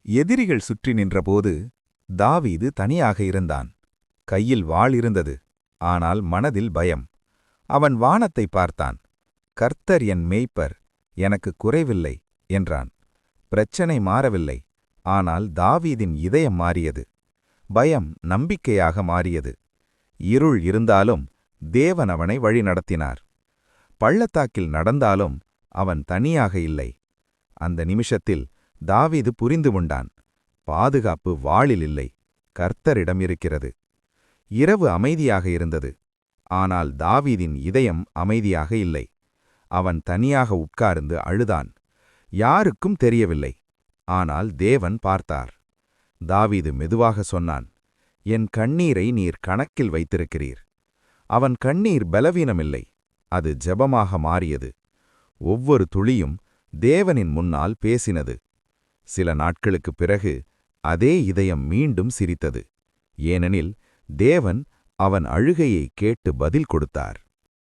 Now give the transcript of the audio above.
எதிரிகள் சுற்றி நின்றபோது தாவீது தனியாக இருந்தான். கையில் வாள் இருந்தது, ஆனால் மனதில் பயம். அவன் வானத்தை பார்த்தான். கர்த்தர் என் மேய்ப்பர், எனக்கு குறைவில்லை என்றான். பிரச்சனை மாறவில்லை, ஆனால் தாவீதின் இதயம் மாறியது. பயம் நம்பிக்கையாக மாறியது. இருள் இருந்தாலும் தேவன் அவனை வழிநடத்தினார். பள்ளத்தாக்கில் நடந்தாலும் அவன் தனியாக இல்லை. அந்த நிமிஷத்தில் தாவீது புரிந்து கொண்டான், பாதுகாப்பு வாளில் இல்லை, கர்த்தரிடம் இருக்கிறது. இரவு அமைதியாக இருந்தது, ஆனால் தாவீதின் இதயம் அமைதியாக இல்லை. அவன் தனியாக உட்கார்ந்து அழுதான். யாருக்கும் தெரியவில்லை, ஆனால் தேவன் பார்த்தார். தாவீது மெதுவாக சொன்னான், என் கண்ணீரை நீர் கணக்கில் வைத்திருக்கிறீர். அவன் கண்ணீர் பலவீனமில்லை, அது ஜெபமாக மாறியது. ஒவ்வொரு துளியும் தேவனின் முன்னால் பேசினது. சில நாட்களுக்குப் பிறகு அதே இதயம் மீண்டும் சிரித்தது. ஏனெனில் தேவன் அவன் அழுகையை கேட்டு பதில் கொடுத்தார்.